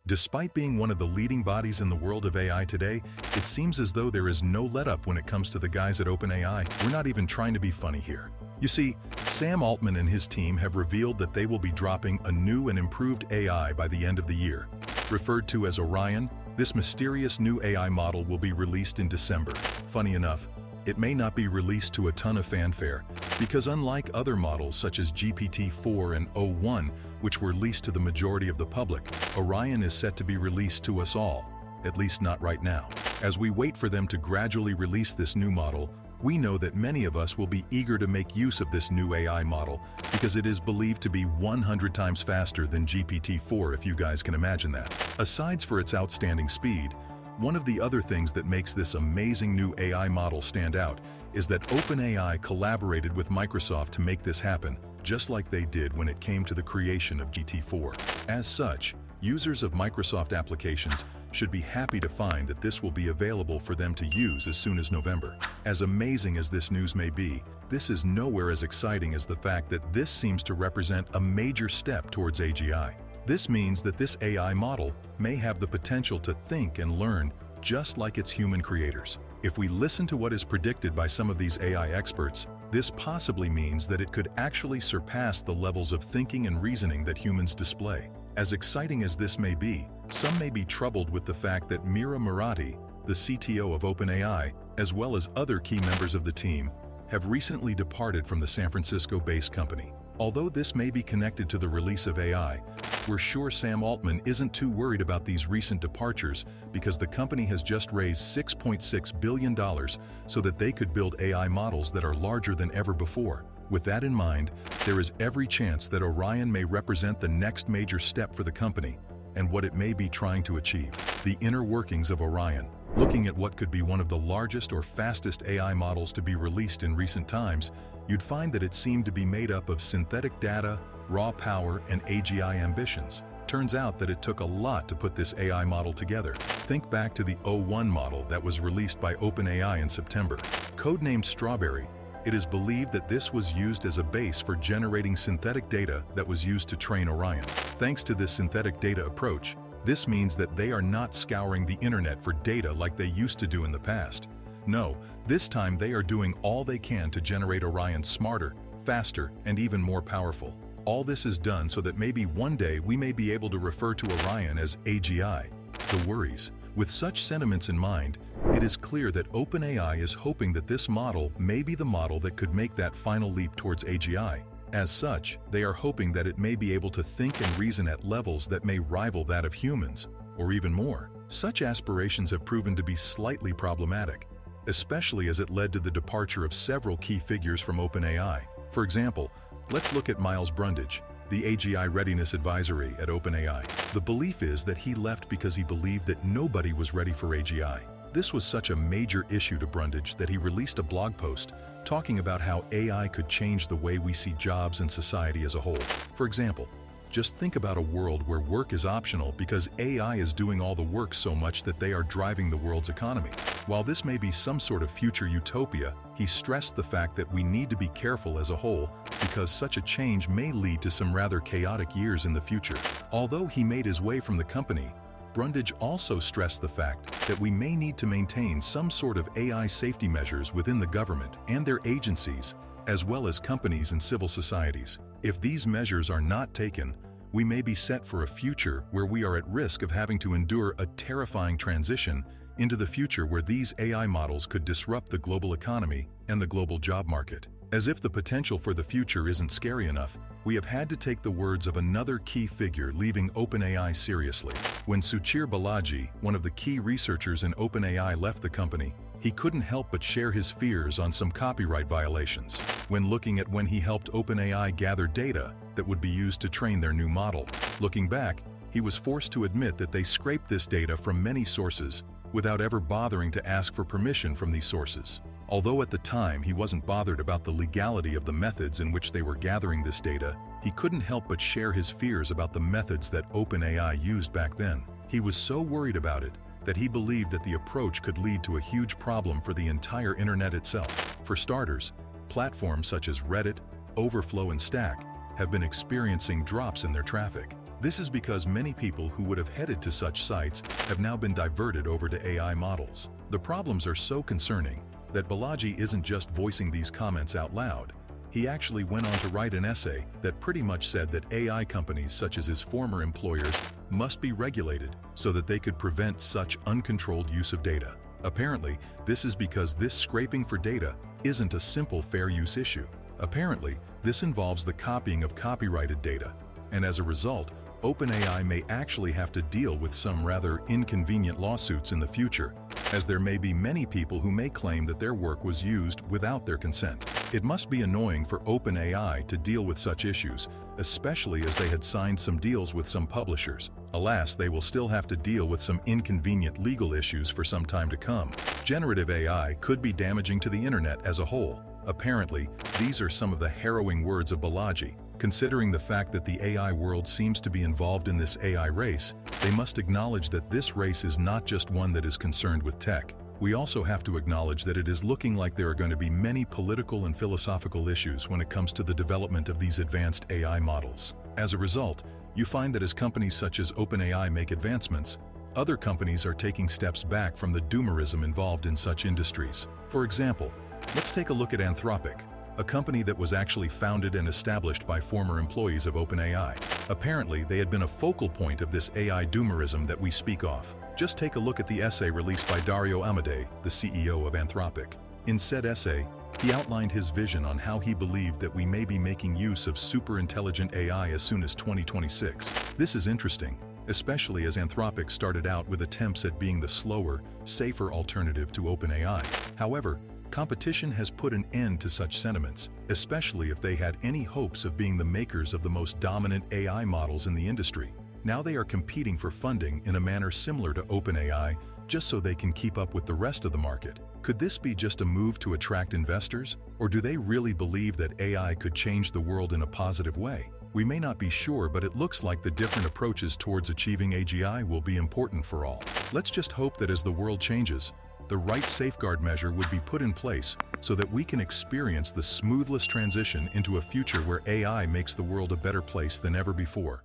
Despite being one of the leading bodies in the world of AI today, it seems as though there is no let-up when it comes to the guys at OpenAI. We're not even trying to be funny here. You see, Sam Altman and his team have revealed that they will be dropping a new and improved AI by the end of the year. Referred to as Orion, this mysterious new AI model will be released in December. Funny enough, it may not be released to a ton of fanfare, because unlike other models such as GPT-4 and o1, which were released to the majority of the public, Orion is set to be released to us all, at least not right now. As we wait for them to gradually release this new model, we know that many of us will be eager to make use of this new AI model because it is believed to be 100 times faster than GPT-4, if you guys can imagine that. Aside for its outstanding speed, one of the other things that makes this amazing new AI model stand out is that OpenAI collaborated with Microsoft to make this happen, just like they did when it came to the creation of GPT-4. As such, users of Microsoft applications should be happy to find that this will be available for them to use as soon as November. As amazing as this news may be, this is nowhere as exciting as the fact that this seems to represent a major step towards AGI. This means that this AI model may have the potential to think and learn just like its human creators. If we listen to what is predicted by some of these AI experts, this possibly means that it could actually surpass the levels of thinking and reasoning that humans display. As exciting as this may be, some may be troubled with the fact that Mira Murati, the CTO of OpenAI, as well as other key members of the team, have recently departed from the San Francisco-based company. Although this may be connected to the release of AI, we're sure Sam Altman isn't too worried about these recent departures because the company has just raised $6.6 billion so that they could build AI models that are larger than ever before. With that in mind, there is every chance that Orion may represent the next major step for the company and what it may be trying to achieve. The inner workings of Orion. Looking at what could be one of the largest or fastest AI models to be released in recent times, you'd find that it seemed to be made up of synthetic data, raw power, and AGI ambitions. Turns out that it took a lot to put this AI model together. Think back to the o1 model that was released by OpenAI in September. Codenamed Strawberry, it is believed that this was used as a base for generating synthetic data that was used to train Orion. Thanks to this synthetic data approach, this means that they are not scouring the internet for data like they used to do in the past. No, this time they are doing all they can to generate Orion smarter, faster, and even more powerful. All this is done so that maybe one day we may be able to refer to Orion as AGI. The worries. With such sentiments in mind, it is clear that OpenAI is hoping that this model may be the model that could make that final leap towards AGI. As such, they are hoping that it may be able to think and reason at levels that may rival that of humans, or even more. Such aspirations have proven to be slightly problematic, especially as it led to the departure of several key figures from OpenAI. For example, let's look at Miles Brundage, the AGI Readiness Advisory at OpenAI. The belief is that he left because he believed that nobody was ready for AGI. This was such a major issue to Brundage that he released a blog post talking about how AI could change the way we see jobs and society as a whole. For example, just think about a world where work is optional because AI is doing all the work so much that they are driving the world's economy. While this may be some sort of future utopia, he stressed the fact that we need to be careful as a whole because such a change may lead to some rather chaotic years in the future. Although he made his way from the company, Brundage also stressed the fact that we may need to maintain some sort of AI safety measures within the government and their agencies, as well as companies and civil societies. If these measures are not taken, we may be set for a future where we are at risk of having to endure a terrifying transition into the future where these AI models could disrupt the global economy and the global job market. As if the potential for the future isn't scary enough, we have had to take the words of another key figure leaving OpenAI seriously. When Suchir Balaji, one of the key researchers in OpenAI, left the company, he couldn't help but share his fears on some copyright violations when looking at when he helped OpenAI gather data that would be used to train their new model. Looking back, he was forced to admit that they scraped this data from many sources without ever bothering to ask for permission from these sources. Although at the time he wasn't bothered about the legality of the methods in which they were gathering this data, he couldn't help but share his fears about the methods that OpenAI used back then. He was so worried about it that he believed that the approach could lead to a huge problem for the entire internet itself. For starters, platforms such as Reddit, Overflow, and Stack have been experiencing drops in their traffic. This is because many people who would have headed to such sites have now been diverted over to AI models. The problems are so concerning that Balaji isn't just voicing these comments out loud. He actually went on to write an essay that pretty much said that AI companies such as his former employers must be regulated so that they could prevent such uncontrolled use of data. Apparently, this is because this scraping for data isn't a simple fair use issue. Apparently, this involves the copying of copyrighted data, and as a result, OpenAI may actually have to deal with some rather inconvenient lawsuits in the future, as there may be many people who may claim that their work was used without their consent. It must be annoying for OpenAI to deal with such issues, especially as they had signed some deals with some publishers. Alas, they will still have to deal with some inconvenient legal issues for some time to come. Generative AI could be damaging to the internet as a whole. Apparently, these are some of the harrowing words of Balaji. Considering the fact that the AI world seems to be involved in this AI race, they must acknowledge that this race is not just one that is concerned with tech. We also have to acknowledge that it is looking like there are going to be many political and philosophical issues when it comes to the development of these advanced AI models. As a result, you find that as companies such as OpenAI make advancements, other companies are taking steps back from the doomerism involved in such industries. For example, let's take a look at Anthropic, a company that was actually founded and established by former employees of OpenAI. Apparently, they had been a focal point of this AI doomerism that we speak of. Just take a look at the essay released by Dario Amodei, the CEO of Anthropic. In said essay, he outlined his vision on how he believed that we may be making use of super-intelligent AI as soon as 2026. This is interesting, especially as Anthropic started out with attempts at being the slower, safer alternative to OpenAI. However, competition has put an end to such sentiments, especially if they had any hopes of being the makers of the most dominant AI models in the industry. Now they are competing for funding in a manner similar to OpenAI, just so they can keep up with the rest of the market. Could this be just a move to attract investors, or do they really believe that AI could change the world in a positive way? We may not be sure, but it looks like the different approaches towards achieving AGI will be important for all. Let's just hope that as the world changes, the right safeguard measure would be put in place so that we can experience the smoothest transition into a future where AI makes the world a better place than ever before.